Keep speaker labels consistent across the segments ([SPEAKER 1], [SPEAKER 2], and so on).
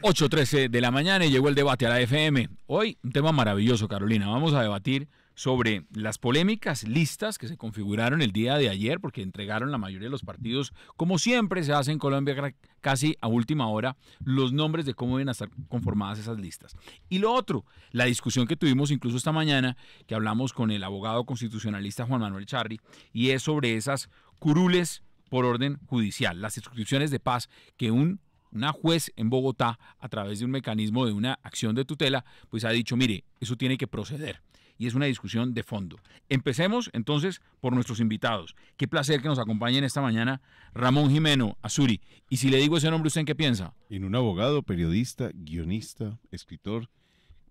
[SPEAKER 1] 8:13 de la mañana y llegó el debate a la FM. Hoy un tema maravilloso, Carolina. Vamos a debatir sobre las polémicas listas que se configuraron el día de ayer, porque entregaron la mayoría de los partidos, como siempre se hace en Colombia, casi a última hora, los nombres de cómo deben estar conformadas esas listas. Y lo otro, la discusión que tuvimos incluso esta mañana, que hablamos con el abogado constitucionalista Juan Manuel Charri, y es sobre esas curules por orden judicial, las inscripciones de paz que una juez en Bogotá, a través de un mecanismo de una acción de tutela, pues ha dicho, mire, eso tiene que proceder. Y es una discusión de fondo. Empecemos entonces por nuestros invitados. Qué placer que nos acompañen esta mañana Ramón Jimeno Azuri. Y si le digo ese nombre, ¿usted en qué piensa?
[SPEAKER 2] En un abogado, periodista, guionista, escritor.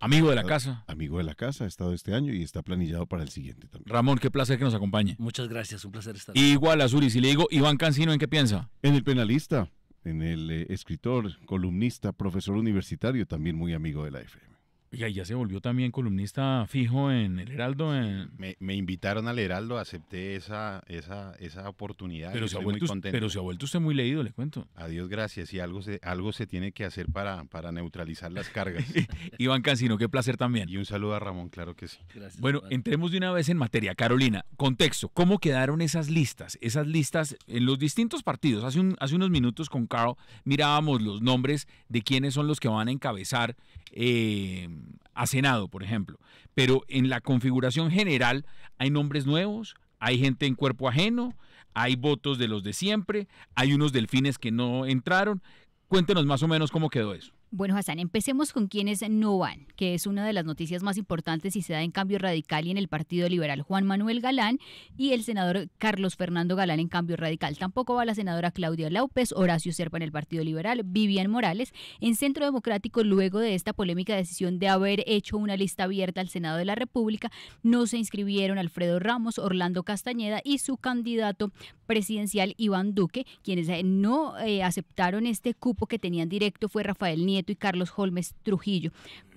[SPEAKER 1] Amigo de la casa.
[SPEAKER 2] Amigo de la casa, ha estado este año y está planillado para el siguiente también.
[SPEAKER 1] Ramón, qué placer que nos acompañe.
[SPEAKER 3] Muchas gracias, un placer estar.
[SPEAKER 1] Igual, Azuri, si le digo Iván Cancino, ¿en qué piensa?
[SPEAKER 2] En el penalista, en el escritor, columnista, profesor universitario, también muy amigo de la FM.
[SPEAKER 1] Oiga, ya se volvió también columnista fijo en el Heraldo.
[SPEAKER 4] Me invitaron al Heraldo, acepté esa oportunidad.
[SPEAKER 1] Pero,
[SPEAKER 4] muy contento.
[SPEAKER 1] Pero se ha vuelto usted muy leído, le cuento.
[SPEAKER 4] Adiós, gracias. Y algo se tiene que hacer para neutralizar las cargas.
[SPEAKER 1] Iván Cancino, qué placer también.
[SPEAKER 4] Y un saludo a Ramón, claro que sí.
[SPEAKER 3] Gracias,
[SPEAKER 1] bueno,
[SPEAKER 3] Iván.
[SPEAKER 1] entremos de una vez en materia. Carolina, contexto, ¿cómo quedaron esas listas? Esas listas en los distintos partidos. Hace unos minutos con Carl mirábamos los nombres de quiénes son los que van a encabezar a Senado, por ejemplo. Pero en la configuración general hay nombres nuevos, hay gente en cuerpo ajeno, hay votos de los de siempre, hay unos delfines que no entraron. Cuéntenos más o menos cómo quedó eso.
[SPEAKER 5] Bueno, Hassan, empecemos con quienes no van, que es una de las noticias más importantes y se da en Cambio Radical y en el Partido Liberal Juan Manuel Galán y el senador Carlos Fernando Galán en Cambio Radical. Tampoco va la senadora Claudia López, Horacio Serpa en el Partido Liberal, Vivian Morales en Centro Democrático. Luego de esta polémica decisión de haber hecho una lista abierta al Senado de la República, no se inscribieron Alfredo Ramos, Orlando Castañeda y su candidato presidencial Iván Duque. Quienes no aceptaron este cupo que tenían directo fue Rafael Nieto y Carlos Holmes Trujillo.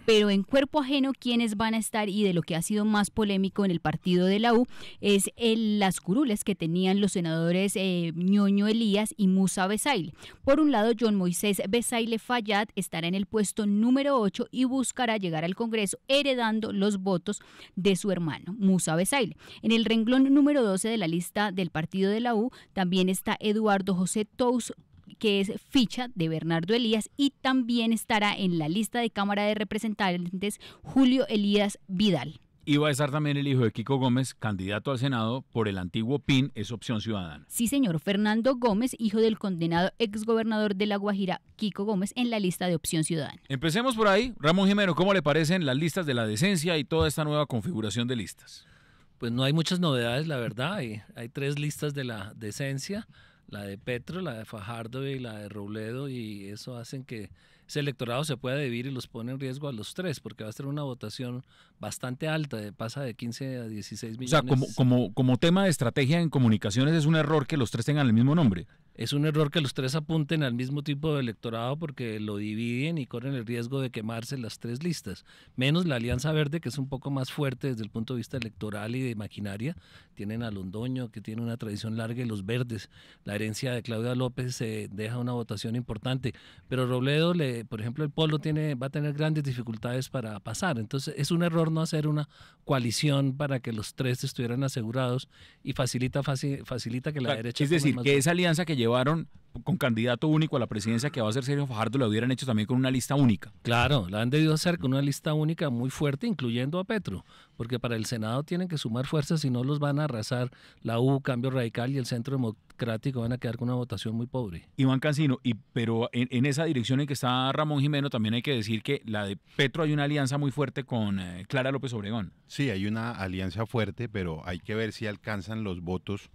[SPEAKER 5] Pero en cuerpo ajeno, quienes van a estar, y de lo que ha sido más polémico en el partido de la U, es las curules que tenían los senadores Ñoño Elías y Musa Besaile. Por un lado, John Moisés Besaile Fayad estará en el puesto número 8 y buscará llegar al Congreso heredando los votos de su hermano, Musa Besaile. En el renglón número 12 de la lista del partido de la U también está Eduardo José Tous, que es ficha de Bernardo Elías, y también estará en la lista de Cámara de Representantes Julio Elías Vidal.
[SPEAKER 1] Y va a estar también el hijo de Kiko Gómez, candidato al Senado por el antiguo PIN, es Opción Ciudadana.
[SPEAKER 5] Sí, señor, Fernando Gómez, hijo del condenado exgobernador de La Guajira, Kiko Gómez, en la lista de Opción Ciudadana.
[SPEAKER 1] Empecemos por ahí. Ramón Jimeno, ¿cómo le parecen las listas de la decencia y toda esta nueva configuración de listas?
[SPEAKER 3] Pues no hay muchas novedades, la verdad. Hay 3 listas de la decencia, la de Petro, la de Fajardo y la de Robledo, y eso hacen que ese electorado se pueda dividir y los pone en riesgo a los 3, porque va a ser una votación bastante alta, pasa de 15 a 16 millones.
[SPEAKER 1] O sea, como tema de estrategia en comunicaciones es un error que los 3 tengan el mismo nombre.
[SPEAKER 3] Es un error que los 3 apunten al mismo tipo de electorado porque lo dividen y corren el riesgo de quemarse las 3 listas. Menos la Alianza Verde, que es un poco más fuerte desde el punto de vista electoral y de maquinaria. Tienen a Londoño, que tiene una tradición larga, y los verdes. La herencia de Claudia López deja una votación importante. Pero Robledo, por ejemplo, el Polo va a tener grandes dificultades para pasar. Entonces es un error no hacer una coalición para que los 3 estuvieran asegurados, y facilita que la derecha...
[SPEAKER 1] Es decir, que esa alianza que llevaron con candidato único a la presidencia, que va a ser Sergio Fajardo, lo hubieran hecho también con una lista única.
[SPEAKER 3] Claro, la han debido hacer con una lista única muy fuerte, incluyendo a Petro, porque para el Senado tienen que sumar fuerzas, si no los van a arrasar la U, Cambio Radical y el Centro Democrático, van a quedar con una votación muy pobre.
[SPEAKER 1] Iván Cancino, pero en esa dirección en que está Ramón Jimeno, también hay que decir que la de Petro hay una alianza muy fuerte con Clara López Obregón.
[SPEAKER 4] Sí, hay una alianza fuerte, pero hay que ver si alcanzan los votos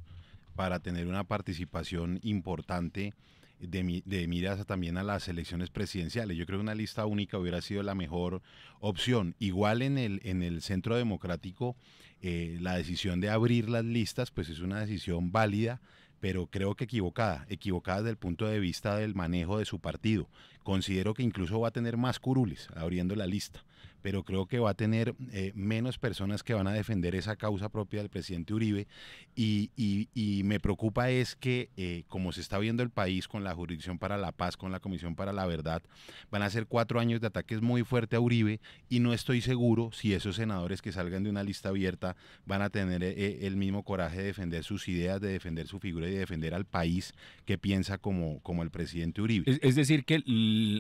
[SPEAKER 4] para tener una participación importante de miras también a las elecciones presidenciales. Yo creo que una lista única hubiera sido la mejor opción. Igual en el Centro Democrático, la decisión de abrir las listas pues es una decisión válida, pero creo que equivocada desde el punto de vista del manejo de su partido. Considero que incluso va a tener más curules abriendo la lista. pero creo que va a tener menos personas que van a defender esa causa propia del presidente Uribe, y me preocupa es que como se está viendo el país con la Jurisdicción para la Paz, con la Comisión para la Verdad, van a ser 4 años de ataques muy fuertes a Uribe, y no estoy seguro si esos senadores que salgan de una lista abierta van a tener el mismo coraje de defender sus ideas, de defender su figura y de defender al país que piensa como el presidente Uribe.
[SPEAKER 1] Es decir, que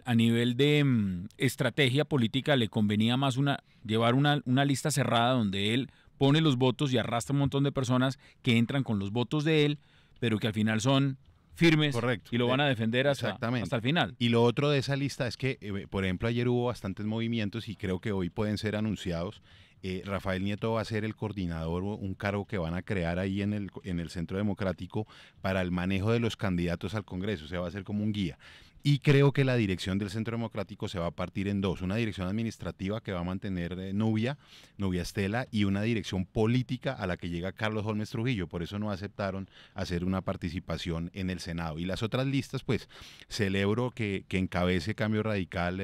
[SPEAKER 1] a nivel de estrategia política le convenía más llevar una lista cerrada donde él pone los votos y arrastra un montón de personas que entran con los votos de él, pero que al final son firmes.
[SPEAKER 4] Correcto.
[SPEAKER 1] Y lo van a defender hasta el final.
[SPEAKER 4] Y lo otro de esa lista es que, por ejemplo, ayer hubo bastantes movimientos y creo que hoy pueden ser anunciados. Rafael Nieto va a ser el coordinador, un cargo que van a crear ahí en el Centro Democrático para el manejo de los candidatos al Congreso, o sea, va a ser como un guía. Y creo que la dirección del Centro Democrático se va a partir en dos: una dirección administrativa que va a mantener Nubia Estela, y una dirección política a la que llega Carlos Holmes Trujillo. Por eso no aceptaron hacer una participación en el Senado. Y las otras listas, pues celebro que encabece Cambio Radical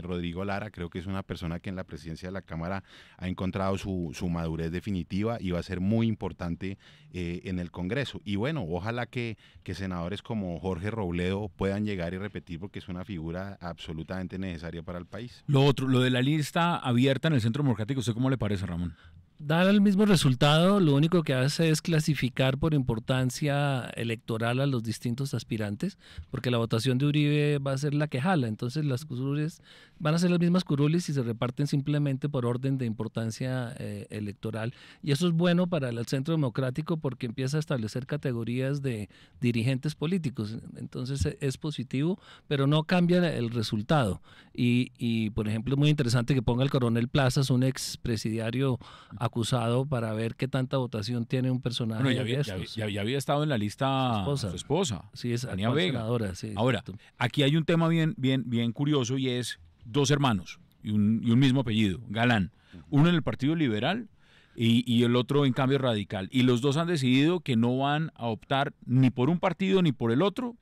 [SPEAKER 4] Rodrigo Lara. Creo que es una persona que en la presidencia de la Cámara ha encontrado su madurez definitiva y va a ser muy importante en el Congreso. Y bueno, ojalá que senadores como Jorge Robledo puedan llegar y repetir, porque es una figura absolutamente necesaria para el país.
[SPEAKER 1] Lo otro, lo de la lista abierta en el Centro Democrático, ¿usted cómo le parece, Ramón?
[SPEAKER 3] Da el mismo resultado, lo único que hace es clasificar por importancia electoral a los distintos aspirantes, porque la votación de Uribe va a ser la que jala, entonces las curules van a ser las mismas curules y se reparten simplemente por orden de importancia electoral, y eso es bueno para el Centro Democrático porque empieza a establecer categorías de dirigentes políticos, entonces es positivo, pero no cambia el resultado, y por ejemplo es muy interesante que ponga el coronel Plazas, un expresidiario acusado, para ver qué tanta votación tiene un personaje.
[SPEAKER 1] Bueno, ya había estado en la lista su esposa.
[SPEAKER 3] Sí, es
[SPEAKER 1] Tania Vega.
[SPEAKER 3] senadora. Sí,
[SPEAKER 1] ahora, aquí hay un tema bien curioso, y es 2 hermanos y un mismo apellido, Galán. Uno en el Partido Liberal y el otro en Cambio Radical. Y los dos han decidido que no van a optar ni por un partido ni por el otro,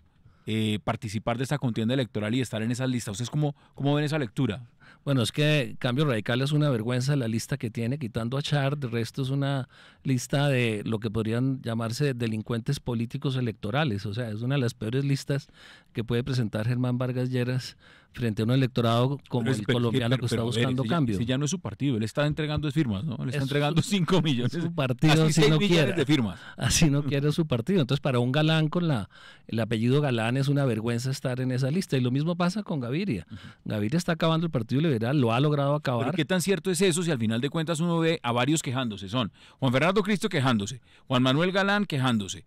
[SPEAKER 1] participar de esta contienda electoral y estar en esas listas. ¿Ustedes cómo ven esa lectura?
[SPEAKER 3] Bueno, es que Cambio Radical es una vergüenza la lista que tiene, quitando a Char, de resto es una lista de lo que podrían llamarse delincuentes políticos electorales, o sea, es una de las peores listas que puede presentar Germán Vargas Lleras frente a un electorado como el colombiano que está buscando cambio.
[SPEAKER 1] Si ya no es su partido, él está entregando firmas, ¿no? Le está entregando 5 millones.
[SPEAKER 3] Su partido, si no quiere,
[SPEAKER 1] de firmas.
[SPEAKER 3] Así no quiere su partido. Entonces, para un Galán con el apellido Galán es una vergüenza estar en esa lista. Y lo mismo pasa con Gaviria. Gaviria está acabando el Partido Liberal, lo ha logrado acabar.
[SPEAKER 1] ¿Pero qué tan cierto es eso si al final de cuentas uno ve a varios quejándose? Son Juan Fernando Cristo quejándose, Juan Manuel Galán quejándose,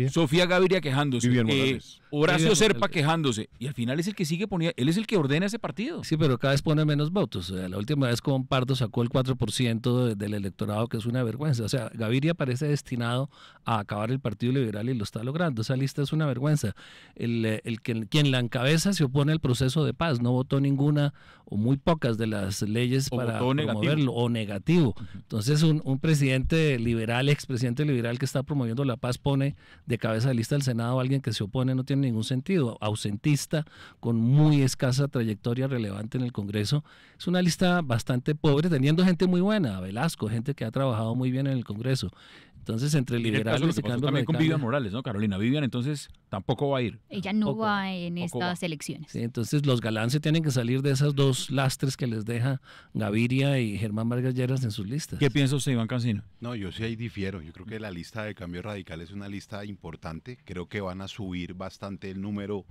[SPEAKER 1] Sofía Gaviria quejándose, Horacio Serpa quejándose, y al final es el que sigue poniendo, él es el que ordena ese partido.
[SPEAKER 3] Sí, pero cada vez pone menos votos. O sea, la última vez con Pardo sacó el 4% del electorado, que es una vergüenza. O sea, Gaviria parece destinado a acabar el Partido Liberal y lo está logrando. Esa lista es una vergüenza. Quien la encabeza se opone al proceso de paz, no votó ninguna o muy pocas de las leyes para promoverlo, o negativo. Entonces, un presidente liberal, expresidente liberal que está promoviendo la paz, pone de cabeza de lista del Senado a alguien que se opone, no tiene ningún sentido. Ausentista, con muy escasa trayectoria relevante en el Congreso. Es una lista bastante pobre, teniendo gente muy buena, Velasco, gente que ha trabajado muy bien en el Congreso. Entonces, entre liberales y Cambio
[SPEAKER 1] también con Vivian Morales, ¿no, Carolina? Vivian, entonces, tampoco va a ir.
[SPEAKER 5] Ella no va en estas elecciones.
[SPEAKER 3] Sí, entonces, los Galán se tienen que salir de esas dos lastres que les deja Gaviria y Germán Vargas Lleras en sus listas.
[SPEAKER 1] ¿Qué piensa usted, Iván Cancino?
[SPEAKER 4] No, yo sí ahí difiero. Yo creo que la lista de Cambio Radical es una lista importante. Creo que van a subir bastante el número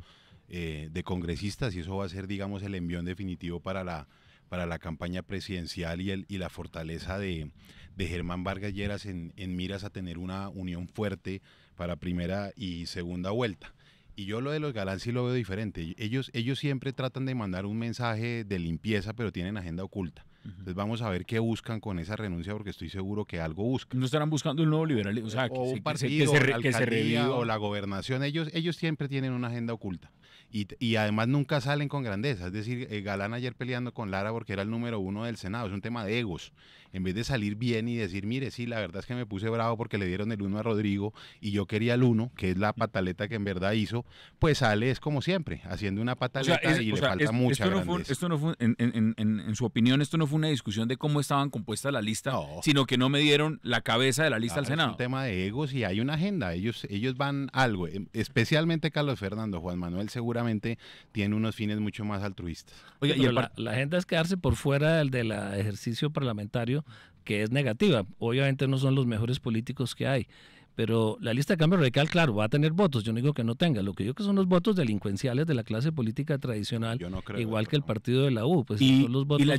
[SPEAKER 4] de congresistas, y eso va a ser, digamos, el envión definitivo para la campaña presidencial y la fortaleza de Germán Vargas Lleras en miras a tener una unión fuerte para primera y segunda vuelta. Y yo lo de los Galán sí lo veo diferente. Ellos siempre tratan de mandar un mensaje de limpieza, pero tienen agenda oculta. Entonces vamos a ver qué buscan con esa renuncia, porque estoy seguro que algo buscan.
[SPEAKER 1] No estarán buscando el nuevo liberalismo, o sea,
[SPEAKER 4] un partido,
[SPEAKER 1] que se reviva,
[SPEAKER 4] o la gobernación. Ellos siempre tienen una agenda oculta. Y además nunca salen con grandeza. Es decir, Galán ayer peleando con Lara porque era el número 1 del Senado. Es un tema de egos. En vez de salir bien y decir, mire, sí, la verdad es que me puse bravo porque le dieron el 1 a Rodrigo y yo quería el 1, que es la pataleta que en verdad hizo, pues sale, es como siempre, haciendo una pataleta y le falta mucha grandeza.
[SPEAKER 1] Esto no fue, en su opinión, esto no fue una discusión de cómo estaban compuestas la lista, sino que no me dieron la cabeza de la lista al Senado.
[SPEAKER 4] Es un tema de egos y hay una agenda. Ellos van algo, especialmente Carlos Fernando. Juan Manuel seguramente tiene unos fines mucho más altruistas.
[SPEAKER 3] Oye, y la agenda es quedarse por fuera del ejercicio parlamentario, que es negativa. Obviamente no son los mejores políticos que hay, pero la lista de Cambio Radical, claro, va a tener votos. Yo no digo que no tenga, lo que digo que son los votos delincuenciales de la clase política tradicional, igual que el partido de la U. Pues son los votos
[SPEAKER 1] la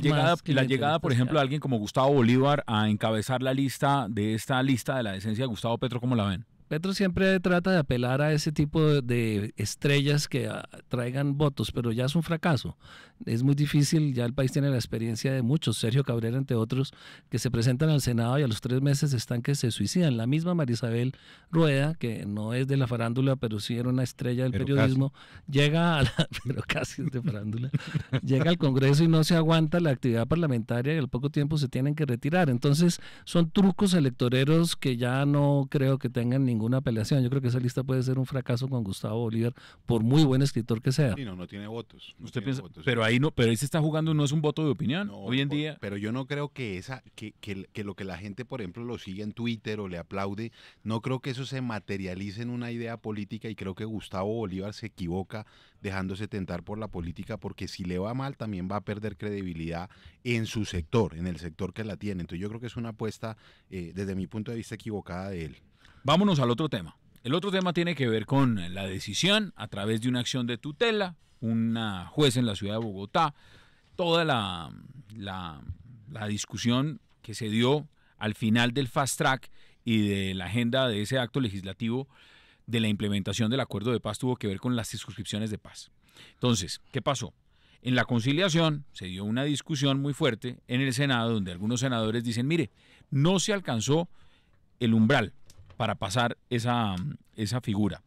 [SPEAKER 1] llegada, por ejemplo, de alguien como Gustavo Bolívar a encabezar la lista de la decencia de Gustavo Petro, ¿cómo la ven?
[SPEAKER 3] Petro siempre trata de apelar a ese tipo de estrellas que traigan votos, pero ya es un fracaso. Es muy difícil, ya el país tiene la experiencia de muchos, Sergio Cabrera entre otros, que se presentan al Senado y a los 3 meses están que se suicidan. La misma Marisabel Rueda, que no es de la farándula, pero sí era una estrella del periodismo, llega pero casi es de farándula, llega al Congreso y no se aguanta la actividad parlamentaria y al poco tiempo se tienen que retirar. Entonces son trucos electoreros que ya no creo que tengan ninguna apelación. Yo creo que esa lista puede ser un fracaso con Gustavo Bolívar, por muy buen escritor que sea.
[SPEAKER 4] Sí, no tiene votos.
[SPEAKER 1] ¿Usted piensa? Pero ahí no, pero ahí se está jugando, no es un voto de opinión hoy en día.
[SPEAKER 4] Pero yo no creo que que lo que la gente, por ejemplo, lo sigue en Twitter o le aplaude, no creo que eso se materialice en una idea política, y creo que Gustavo Bolívar se equivoca dejándose tentar por la política, porque si le va mal también va a perder credibilidad en su sector, en el sector que la tiene. Entonces yo creo que es una apuesta, desde mi punto de vista, equivocada de él.
[SPEAKER 1] Vámonos al otro tema. El otro tema tiene que ver con la decisión a través de una acción de tutela, una juez en la ciudad de Bogotá, toda la discusión que se dio al final del fast track y de la agenda de ese acto legislativo de la implementación del acuerdo de paz tuvo que ver con las circunscripciones de paz. Entonces, ¿qué pasó? En la conciliación se dio una discusión muy fuerte en el Senado, donde algunos senadores dicen, mire, no se alcanzó el umbral para pasar esa figura.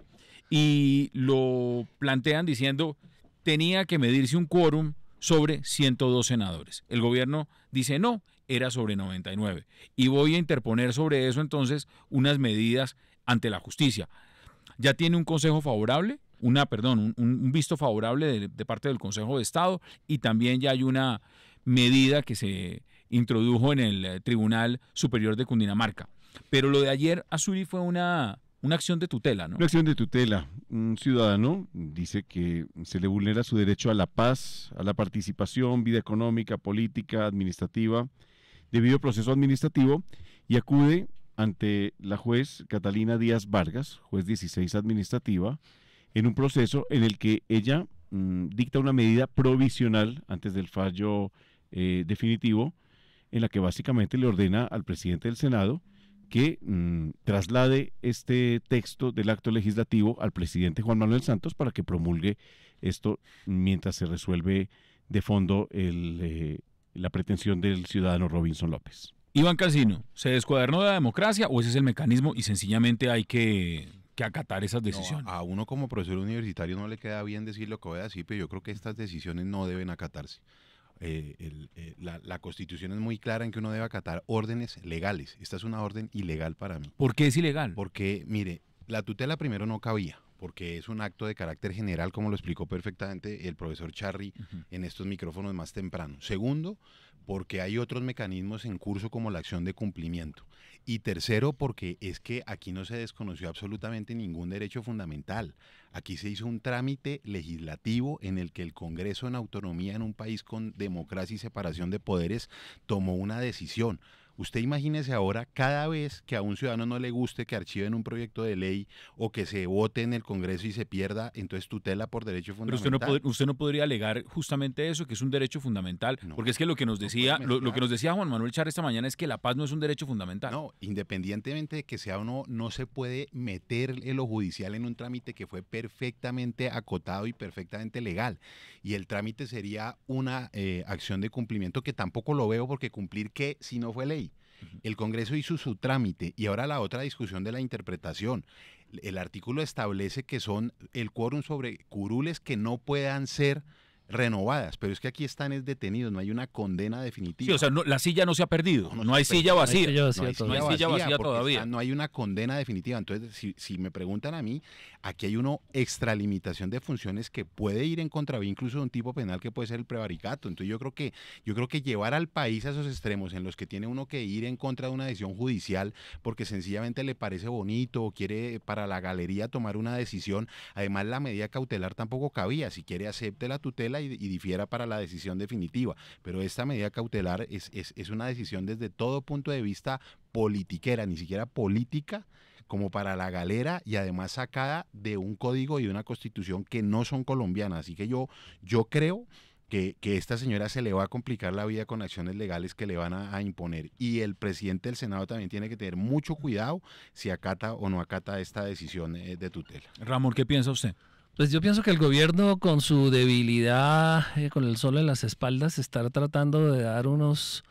[SPEAKER 1] Y lo plantean diciendo, tenía que medirse un quórum sobre 102 senadores. El gobierno dice no, era sobre 99. Y voy a interponer sobre eso entonces unas medidas ante la justicia. Ya tiene un consejo favorable, un visto favorable de parte del Consejo de Estado, y también ya hay una medida que se introdujo en el Tribunal Superior de Cundinamarca. Pero lo de ayer, Azuri, fue una acción de tutela, ¿no?
[SPEAKER 2] Una acción de tutela. Un ciudadano dice que se le vulnera su derecho a la paz, a la participación, vida económica, política, administrativa, debido al proceso administrativo, y acude ante la juez Catalina Díaz Vargas, juez 16 administrativa, en un proceso en el que ella dicta una medida provisional antes del fallo definitivo, en la que básicamente le ordena al presidente del Senado que traslade este texto del acto legislativo al presidente Juan Manuel Santos para que promulgue esto mientras se resuelve de fondo la pretensión del ciudadano Robinson López.
[SPEAKER 1] Iván Calcino, ¿se descuadernó de la democracia o ese es el mecanismo y sencillamente hay que acatar esas decisiones?
[SPEAKER 4] No, a uno como profesor universitario no le queda bien decir lo que voy a decir, pero yo creo que estas decisiones no deben acatarse. La Constitución es muy clara en que uno debe acatar órdenes legales. Esta es una orden ilegal para mí.
[SPEAKER 1] ¿Por qué es ilegal?
[SPEAKER 4] Porque, mire, la tutela primero no cabía, porque es un acto de carácter general, como lo explicó perfectamente el profesor Charri en estos micrófonos más temprano. Segundo, porque hay otros mecanismos en curso como la acción de cumplimiento. Y tercero, porque es que aquí no se desconoció absolutamente ningún derecho fundamental. Aquí se hizo un trámite legislativo en el que el Congreso, en autonomía, en un país con democracia y separación de poderes, tomó una decisión. Usted imagínese ahora, cada vez que a un ciudadano no le guste que archiven un proyecto de ley o que se vote en el Congreso y se pierda, entonces tutela por derecho fundamental.
[SPEAKER 1] Pero usted no podría alegar justamente eso, que es un derecho fundamental, no, porque es que lo que nos decía Juan Manuel Charri esta mañana es que la paz no es un derecho fundamental.
[SPEAKER 4] No, independientemente de que sea o no, no se puede meter en lo judicial en un trámite que fue perfectamente acotado y perfectamente legal. Y el trámite sería una acción de cumplimiento que tampoco lo veo, porque cumplir qué si no fue ley. El Congreso hizo su trámite y ahora la otra discusión de la interpretación. El artículo establece que son el quórum sobre curules que no puedan ser renovadas, pero es que aquí están detenidos, no hay una condena definitiva.
[SPEAKER 1] Sí, o sea, la silla no se ha perdido, no hay
[SPEAKER 4] pues,
[SPEAKER 1] silla vacía.
[SPEAKER 3] No hay silla
[SPEAKER 1] No hay silla vacía
[SPEAKER 4] porque
[SPEAKER 1] todavía.
[SPEAKER 4] no hay una condena definitiva. Entonces, si me preguntan a mí, aquí hay una extralimitación de funciones que puede ir en contravía incluso de un tipo penal que puede ser el prevaricato. Entonces, yo creo que llevar al país a esos extremos en los que tiene uno que ir en contra de una decisión judicial porque sencillamente le parece bonito o quiere para la galería tomar una decisión, además la medida cautelar tampoco cabía. Si quiere, acepte la tutela y difiera para la decisión definitiva. Pero esta medida cautelar es una decisión desde todo punto de vista politiquera, ni siquiera política, como para la galera y además sacada de un código y de una constitución que no son colombianas. Así que yo creo que esta señora se le va a complicar la vida con acciones legales que le van a imponer. Y el presidente del Senado también tiene que tener mucho cuidado si acata o no acata esta decisión de tutela.
[SPEAKER 1] Ramón, ¿qué piensa usted?
[SPEAKER 3] Pues yo pienso que el gobierno con su debilidad, con el sol en las espaldas, está tratando de dar unos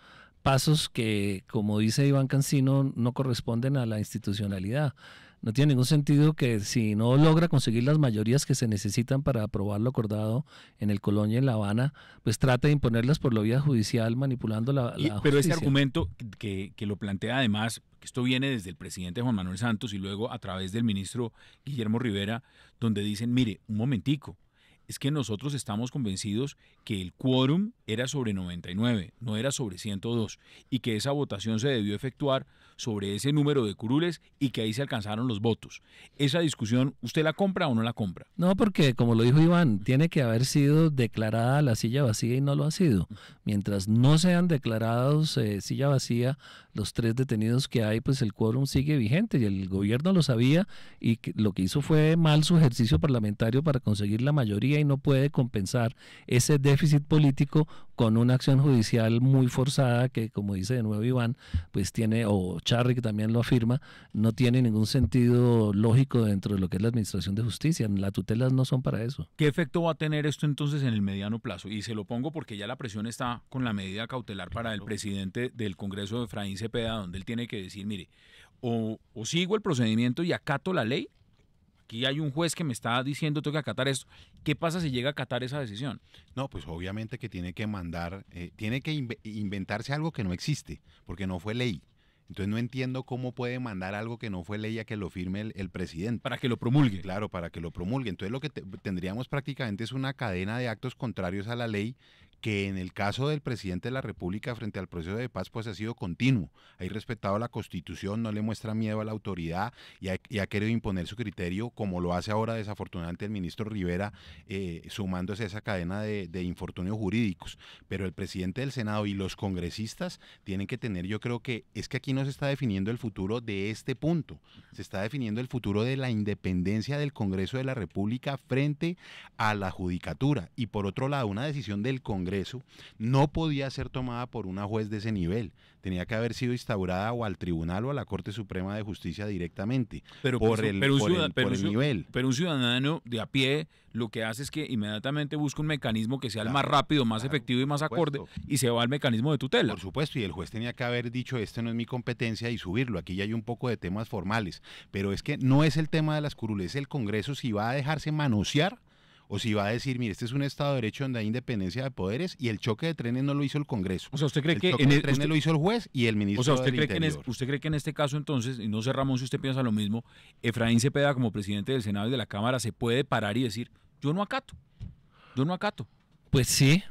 [SPEAKER 3] pasos que, como dice Iván Cancino, no corresponden a la institucionalidad. No tiene ningún sentido que si no logra conseguir las mayorías que se necesitan para aprobar lo acordado en el Colonia y en La Habana, pues trate de imponerlas por la vía judicial manipulando la
[SPEAKER 1] Pero
[SPEAKER 3] justicia.
[SPEAKER 1] este argumento que lo plantea además, que esto viene desde el presidente Juan Manuel Santos y luego a través del ministro Guillermo Rivera, donde dicen, mire, un momentico, es que nosotros estamos convencidos que el quórum era sobre 99, no era sobre 102, y que esa votación se debió efectuar sobre ese número de curules y que ahí se alcanzaron los votos. Esa discusión, ¿usted la compra o no la compra?
[SPEAKER 3] No, porque como lo dijo Iván, tiene que haber sido declarada la silla vacía y no lo ha sido. Mientras no sean declarados silla vacía los 3 detenidos que hay, pues el quórum sigue vigente y el gobierno lo sabía y lo que hizo fue mal su ejercicio parlamentario para conseguir la mayoría y no puede compensar ese déficit político con una acción judicial muy forzada que, como dice de nuevo Iván, pues tiene, o Charri que también lo afirma, no tiene ningún sentido lógico dentro de lo que es la administración de justicia. Las tutelas no son para eso.
[SPEAKER 1] ¿Qué efecto va a tener esto entonces en el mediano plazo? Y se lo pongo porque ya la presión está con la medida cautelar para el presidente del Congreso, Efraín Cepeda, donde él tiene que decir, mire, o sigo el procedimiento y acato la ley. Aquí hay un juez que me está diciendo tengo que acatar esto. ¿Qué pasa si llega a acatar esa decisión?
[SPEAKER 4] No, pues obviamente que tiene que mandar, tiene que inventarse algo que no existe, porque no fue ley. Entonces no entiendo cómo puede mandar algo que no fue ley a que lo firme el presidente.
[SPEAKER 1] Para que lo promulgue.
[SPEAKER 4] Claro, para que lo promulgue. Entonces lo que tendríamos prácticamente es una cadena de actos contrarios a la ley que en el caso del presidente de la República frente al proceso de paz pues ha sido continuo. Ha respetado la Constitución, no le muestra miedo a la autoridad y ha querido imponer su criterio como lo hace ahora desafortunadamente el ministro Rivera sumándose a esa cadena de infortunios jurídicos. Pero el presidente del Senado y los congresistas tienen que tener, yo creo que es que aquí no se está definiendo el futuro de este punto, se está definiendo el futuro de la independencia del Congreso de la República frente a la judicatura y por otro lado una decisión del Congreso no podía ser tomada por una juez de ese nivel, tenía que haber sido instaurada o al Tribunal o a la Corte Suprema de Justicia directamente, por el nivel.
[SPEAKER 1] Pero un ciudadano de a pie lo que hace es que inmediatamente busca un mecanismo que sea el más rápido, más efectivo y más acorde y se va al mecanismo de tutela.
[SPEAKER 4] Por supuesto, y el juez tenía que haber dicho esto no es mi competencia y subirlo, aquí ya hay un poco de temas formales, pero es que no es el tema de las curules, es el Congreso si va a dejarse manosear o si va a decir, mire, este es un Estado de Derecho donde hay independencia de poderes y el choque de trenes no lo hizo el Congreso.
[SPEAKER 1] O sea, ¿usted cree
[SPEAKER 4] el
[SPEAKER 1] que
[SPEAKER 4] choque de trenes lo hizo el juez y el ministro
[SPEAKER 1] ¿usted
[SPEAKER 4] del
[SPEAKER 1] cree
[SPEAKER 4] Interior?
[SPEAKER 1] ¿Usted cree que en este caso entonces, y no sé Ramón si usted piensa lo mismo, Efraín Cepeda como presidente del Senado y de la Cámara se puede parar y decir, yo no acato?
[SPEAKER 3] Pues sí,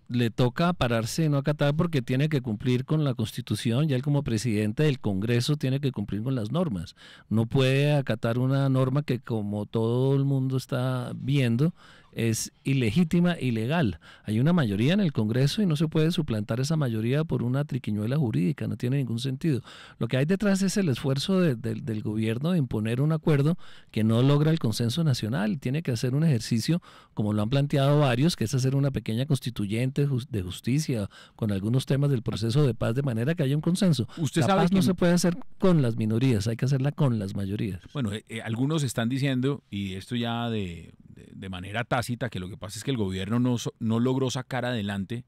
[SPEAKER 3] le toca pararse y no acatar porque tiene que cumplir con la Constitución, ya él como presidente del Congreso tiene que cumplir con las normas. No puede acatar una norma que como todo el mundo está viendo es ilegítima, ilegal. Hay una mayoría en el Congreso y no se puede suplantar esa mayoría por una triquiñuela jurídica, no tiene ningún sentido. Lo que hay detrás es el esfuerzo del gobierno de imponer un acuerdo que no logra el consenso nacional. Tiene que hacer un ejercicio, como lo han planteado varios, que es hacer una pequeña constituyente de justicia con algunos temas del proceso de paz de manera que haya un consenso. La paz no se puede hacer con las minorías, hay que hacerla con las mayorías.
[SPEAKER 1] Bueno, algunos están diciendo, y esto ya de manera tácita, que lo que pasa es que el gobierno no logró sacar adelante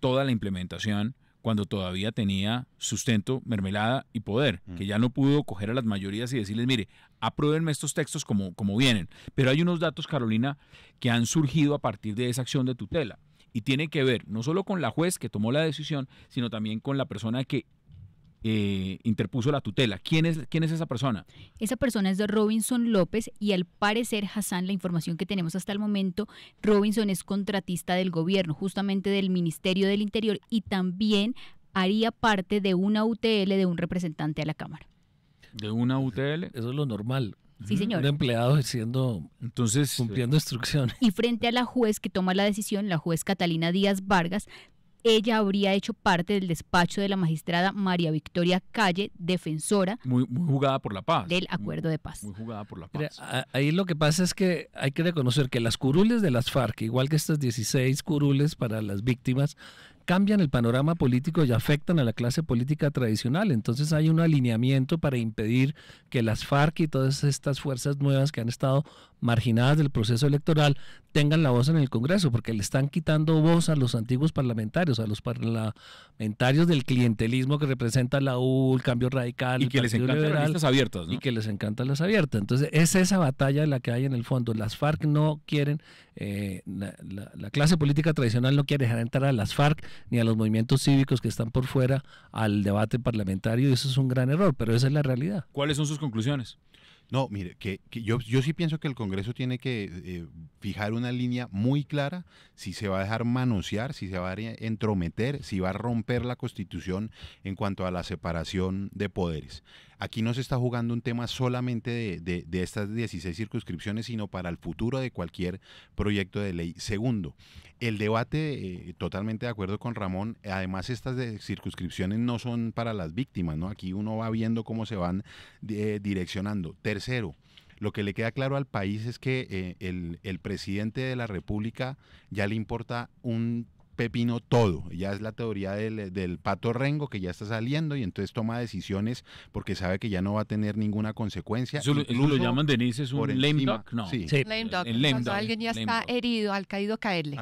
[SPEAKER 1] toda la implementación cuando todavía tenía sustento, mermelada y poder, que ya no pudo coger a las mayorías y decirles, mire, apruébenme estos textos como vienen. Pero hay unos datos, Carolina, que han surgido a partir de esa acción de tutela y tiene que ver no solo con la juez que tomó la decisión, sino también con la persona que interpuso la tutela. ¿Quién es esa persona?
[SPEAKER 5] Esa persona es de Robinson López y al parecer, Hassan, la información que tenemos hasta el momento, Robinson es contratista del gobierno, justamente del Ministerio del Interior, y también haría parte de una UTL de un representante a la Cámara.
[SPEAKER 1] ¿De una UTL?
[SPEAKER 3] Eso es lo normal.
[SPEAKER 5] Sí, señor.
[SPEAKER 3] Un empleado
[SPEAKER 1] Entonces,
[SPEAKER 3] cumpliendo instrucciones.
[SPEAKER 5] Y frente a la juez que toma la decisión, la juez Catalina Díaz Vargas, ella habría hecho parte del despacho de la magistrada María Victoria Calle, defensora
[SPEAKER 1] muy jugada por la paz.
[SPEAKER 5] del acuerdo de paz.
[SPEAKER 1] Muy jugada por la
[SPEAKER 3] Mira,
[SPEAKER 1] paz.
[SPEAKER 3] ahí lo que pasa es que hay que reconocer que las curules de las FARC, igual que estas 16 curules para las víctimas, cambian el panorama político y afectan a la clase política tradicional. Entonces hay un alineamiento para impedir que las FARC y todas estas fuerzas nuevas que han estado marginadas del proceso electoral tengan la voz en el Congreso, porque le están quitando voz a los antiguos parlamentarios, a los parlamentarios del clientelismo que representa la U, el Cambio Radical,
[SPEAKER 1] Y que les encantan las listas abiertas, ¿no?
[SPEAKER 3] Y que les encantan las abiertas. Entonces es esa batalla la que hay en el fondo. Las FARC no quieren, la clase política tradicional no quiere dejar entrar a las FARC ni a los movimientos cívicos que están por fuera al debate parlamentario, y eso es un gran error, pero esa es la realidad.
[SPEAKER 1] ¿Cuáles son sus conclusiones?
[SPEAKER 4] No, mire, que yo sí pienso que el Congreso tiene que fijar una línea muy clara si se va a dejar manosear, si se va a entrometer, si va a romper la Constitución en cuanto a la separación de poderes. Aquí no se está jugando un tema solamente de estas 16 circunscripciones, sino para el futuro de cualquier proyecto de ley. Segundo, el debate, totalmente de acuerdo con Ramón, además estas circunscripciones no son para las víctimas, ¿no? Aquí uno va viendo cómo se van direccionando. Tercero, lo que le queda claro al país es que el presidente de la República ya le importa un pepino todo, ya es la teoría del pato rengo que ya está saliendo y entonces toma decisiones porque sabe que ya no va a tener ninguna consecuencia.
[SPEAKER 1] Eso lo llaman, Denise, es un lame duck, no.
[SPEAKER 4] Sí.
[SPEAKER 6] Lame duck,
[SPEAKER 1] El lame
[SPEAKER 6] cuando
[SPEAKER 1] duck,
[SPEAKER 6] alguien ya
[SPEAKER 1] lame
[SPEAKER 6] está
[SPEAKER 1] duck.
[SPEAKER 6] herido, al caído caerle.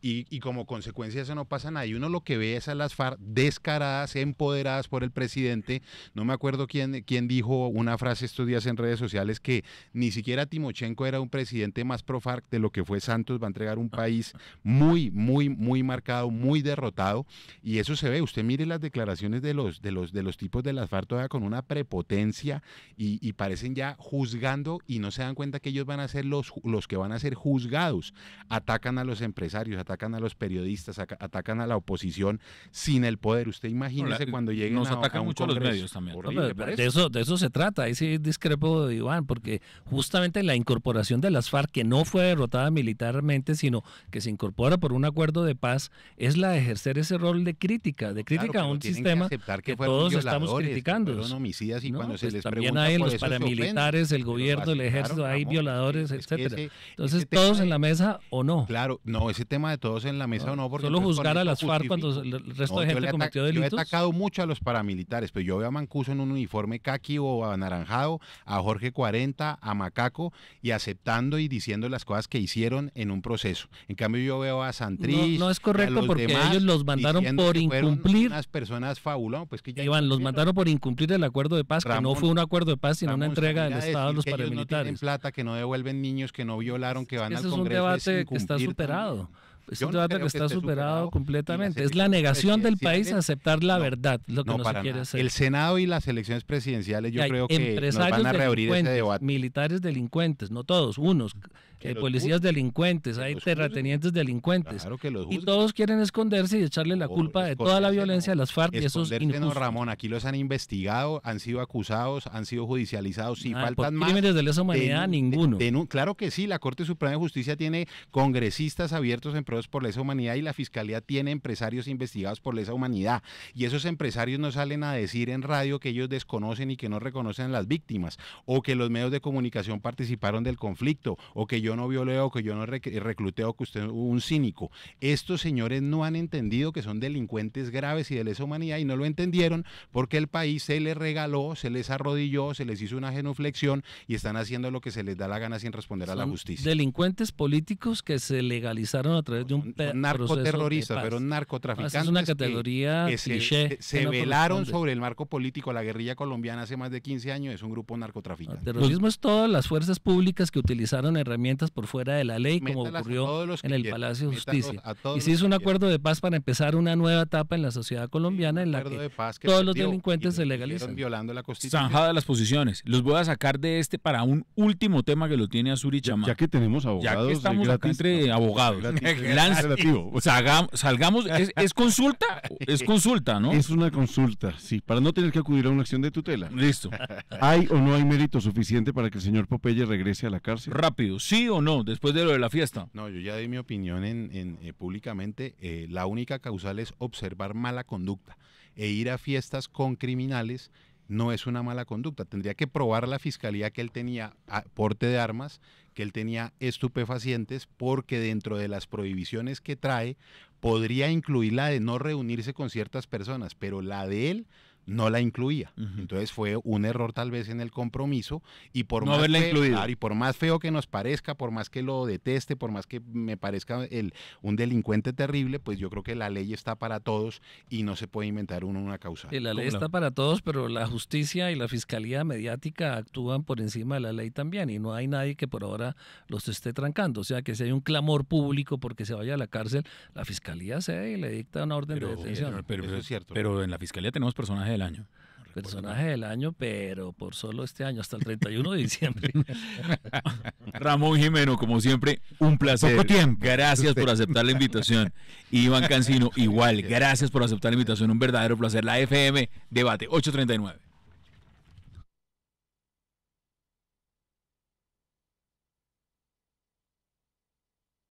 [SPEAKER 4] Y como consecuencia de eso no pasa nada. Y uno lo que ve es a las FARC descaradas, empoderadas por el presidente. No me acuerdo quién dijo una frase estos días en redes sociales que ni siquiera Timochenko era un presidente más pro FARC de lo que fue Santos. Va a entregar un país muy, muy, muy marcado, muy derrotado. Y eso se ve. Usted mire las declaraciones de los tipos de las FARC todavía con una prepotencia y parecen ya juzgando y no se dan cuenta que ellos van a ser los que van a ser juzgados. Atacan a los empresarios, atacan a los periodistas, atacan a la oposición sin el poder. Usted imagínese cuando lleguen
[SPEAKER 1] nos
[SPEAKER 4] a
[SPEAKER 1] atacan
[SPEAKER 4] un
[SPEAKER 1] mucho a los
[SPEAKER 4] Congreso.
[SPEAKER 1] medios también.
[SPEAKER 4] Horrible, por
[SPEAKER 3] De eso se trata. Ahí sí discrepo de Iván, porque justamente la incorporación de las FARC, que no fue derrotada militarmente, sino que se incorpora por un acuerdo de paz, es la de ejercer ese rol de crítica a un sistema que todos estamos criticando.
[SPEAKER 4] Fueron homicidas y
[SPEAKER 3] ¿no?
[SPEAKER 4] cuando se
[SPEAKER 3] Pues
[SPEAKER 4] les
[SPEAKER 3] también
[SPEAKER 4] pregunta
[SPEAKER 3] hay
[SPEAKER 4] por
[SPEAKER 3] los
[SPEAKER 4] eso se
[SPEAKER 3] paramilitares, el
[SPEAKER 4] ofenden.
[SPEAKER 3] gobierno, el ejército, hay
[SPEAKER 4] Ramón,
[SPEAKER 3] violadores,
[SPEAKER 4] es que
[SPEAKER 3] etcétera.
[SPEAKER 4] ese
[SPEAKER 3] Entonces,
[SPEAKER 4] tema
[SPEAKER 3] todos
[SPEAKER 4] de-
[SPEAKER 3] en la mesa o no.
[SPEAKER 4] Claro, no, ese tema de todos en la mesa o no, porque
[SPEAKER 3] Solo
[SPEAKER 4] entonces
[SPEAKER 3] juzgar
[SPEAKER 4] con
[SPEAKER 3] a
[SPEAKER 4] esto
[SPEAKER 3] las FARC cuando
[SPEAKER 4] justifico.
[SPEAKER 3] el resto
[SPEAKER 4] No,
[SPEAKER 3] de
[SPEAKER 4] yo
[SPEAKER 3] gente
[SPEAKER 4] le
[SPEAKER 3] cometió
[SPEAKER 4] Yo he
[SPEAKER 3] delitos.
[SPEAKER 4] atacado mucho a los paramilitares, pero yo veo a Mancuso en un uniforme caqui o anaranjado, a Jorge 40, a Macaco, y aceptando y diciendo las cosas que hicieron en un proceso. En cambio yo veo a Santrich,
[SPEAKER 3] No es
[SPEAKER 4] y a
[SPEAKER 3] correcto
[SPEAKER 4] los
[SPEAKER 3] porque
[SPEAKER 4] demás
[SPEAKER 3] ellos los mandaron
[SPEAKER 4] diciendo
[SPEAKER 3] por
[SPEAKER 4] que fueron
[SPEAKER 3] incumplir.
[SPEAKER 4] unas personas fabulosas, pues que ya
[SPEAKER 3] Iván, los
[SPEAKER 4] incumplieron.
[SPEAKER 3] mandaron por incumplir el acuerdo de paz, que no
[SPEAKER 4] Ramón,
[SPEAKER 3] fue un acuerdo de paz, sino una
[SPEAKER 4] Ramón,
[SPEAKER 3] entrega del
[SPEAKER 4] salir a
[SPEAKER 3] Estado a
[SPEAKER 4] decir
[SPEAKER 3] los
[SPEAKER 4] que ellos no tienen
[SPEAKER 3] paramilitares.
[SPEAKER 4] plata, que no devuelven niños, que no violaron, que van
[SPEAKER 3] Ese
[SPEAKER 4] al
[SPEAKER 3] es un
[SPEAKER 4] Congreso.
[SPEAKER 3] debate que está
[SPEAKER 4] incumplir
[SPEAKER 3] superado.
[SPEAKER 4] también.
[SPEAKER 3] Es
[SPEAKER 4] Yo
[SPEAKER 3] un
[SPEAKER 4] no
[SPEAKER 3] debate
[SPEAKER 4] creo
[SPEAKER 3] que está
[SPEAKER 4] esté
[SPEAKER 3] superado completamente.
[SPEAKER 4] Y las
[SPEAKER 3] Es la negación del país a
[SPEAKER 4] presidenciales-
[SPEAKER 3] aceptar la
[SPEAKER 4] No,
[SPEAKER 3] verdad, lo que no se
[SPEAKER 4] para
[SPEAKER 3] quiere
[SPEAKER 4] nada.
[SPEAKER 3] hacer.
[SPEAKER 4] El Senado y las elecciones presidenciales yo
[SPEAKER 3] Y hay
[SPEAKER 4] creo que nos
[SPEAKER 3] empresarios
[SPEAKER 4] van a reabrir ese
[SPEAKER 3] delincuentes,
[SPEAKER 4] debate.
[SPEAKER 3] militares delincuentes, no todos, unos,
[SPEAKER 4] Que los
[SPEAKER 3] policías
[SPEAKER 4] juzguen,
[SPEAKER 3] delincuentes,
[SPEAKER 4] que
[SPEAKER 3] hay
[SPEAKER 4] los juzguen.
[SPEAKER 3] terratenientes delincuentes.
[SPEAKER 4] Claro que los
[SPEAKER 3] Y
[SPEAKER 4] juzguen.
[SPEAKER 3] todos quieren esconderse y echarle la
[SPEAKER 4] No,
[SPEAKER 3] culpa de toda la
[SPEAKER 4] esconderse
[SPEAKER 3] violencia
[SPEAKER 4] no.
[SPEAKER 3] a las FARC, y eso es
[SPEAKER 4] Esconderse no,
[SPEAKER 3] injusto.
[SPEAKER 4] Ramón, aquí los han investigado, han sido acusados, han sido judicializados. Si
[SPEAKER 3] Por
[SPEAKER 4] faltan más.
[SPEAKER 3] crímenes de lesa humanidad, ninguno.
[SPEAKER 4] Claro que sí, la Corte Suprema de Justicia tiene congresistas abiertos en pruebas por lesa humanidad y la Fiscalía tiene empresarios investigados por lesa humanidad. Y esos empresarios no salen a decir en radio que ellos desconocen y que no reconocen a las víctimas, o que los medios de comunicación participaron del conflicto, o que yo no violeo, que yo no recluteo, que usted es un cínico. Estos señores no han entendido que son delincuentes graves y de lesa humanidad, y no lo entendieron porque el país se les regaló, se les arrodilló, se les hizo una genuflexión y están haciendo lo que se les da la gana sin responder a la justicia.
[SPEAKER 3] Delincuentes políticos que se legalizaron a través de un
[SPEAKER 4] narcoterroristas, fueron narcotraficantes.
[SPEAKER 3] Es una categoría
[SPEAKER 4] que
[SPEAKER 3] cliché.
[SPEAKER 4] Se velaron sobre el marco político. La guerrilla colombiana hace más de 15 años es un grupo narcotraficante.
[SPEAKER 3] El terrorismo es todas las fuerzas públicas que utilizaron herramientas por fuera de la ley, como ocurrió en el Palacio de Justicia. Y se hizo un acuerdo de paz para empezar una nueva etapa en la sociedad colombiana en la que todos los delincuentes se legalizan.
[SPEAKER 4] Violando la Constitución.
[SPEAKER 1] Zanjada las posiciones. Los voy a sacar de para un último tema que lo tiene Azuri Chamá.
[SPEAKER 2] Ya que tenemos abogados.
[SPEAKER 1] Ya que estamos acá entre abogados. Salgamos. ¿Es consulta? Es consulta, ¿no?
[SPEAKER 2] Es una consulta, sí, para no tener que acudir a una acción de tutela.
[SPEAKER 1] Listo.
[SPEAKER 2] ¿Hay o no hay mérito suficiente para que el señor Popeye regrese a la cárcel?
[SPEAKER 1] Rápido, ¿sí o no? Después de lo de la fiesta.
[SPEAKER 4] No, yo ya di mi opinión públicamente. La única causal es observar mala conducta. E ir a fiestas con criminales no es una mala conducta. Tendría que probar la fiscalía que él tenía porte de armas, que él tenía estupefacientes, porque dentro de las prohibiciones que trae podría incluir la de no reunirse con ciertas personas, pero la de él no la incluía. Entonces fue un error tal vez en el compromiso, y por
[SPEAKER 1] no haberla incluido.
[SPEAKER 4] Y por más feo que nos parezca, por más que lo deteste, por más que me parezca un delincuente terrible, pues yo creo que la ley está para todos y no se puede inventar una causa.
[SPEAKER 3] Y la ley está para todos, pero la justicia y la fiscalía mediática actúan por encima de la ley también, y no hay nadie que por ahora los esté trancando. O sea, que si hay un clamor público porque se vaya a la cárcel, la fiscalía cede y le dicta una orden de detención.
[SPEAKER 4] Pero eso es cierto.
[SPEAKER 1] Pero en la fiscalía tenemos personajes del año.
[SPEAKER 3] Personaje del año, pero por solo este año, hasta el 31 de diciembre.
[SPEAKER 1] Ramón Jimeno, como siempre, un placer.
[SPEAKER 2] Poco tiempo.
[SPEAKER 1] Gracias por aceptar la invitación. Iván Cancino, igual, gracias por aceptar la invitación. Un verdadero placer. La FM Debate 839.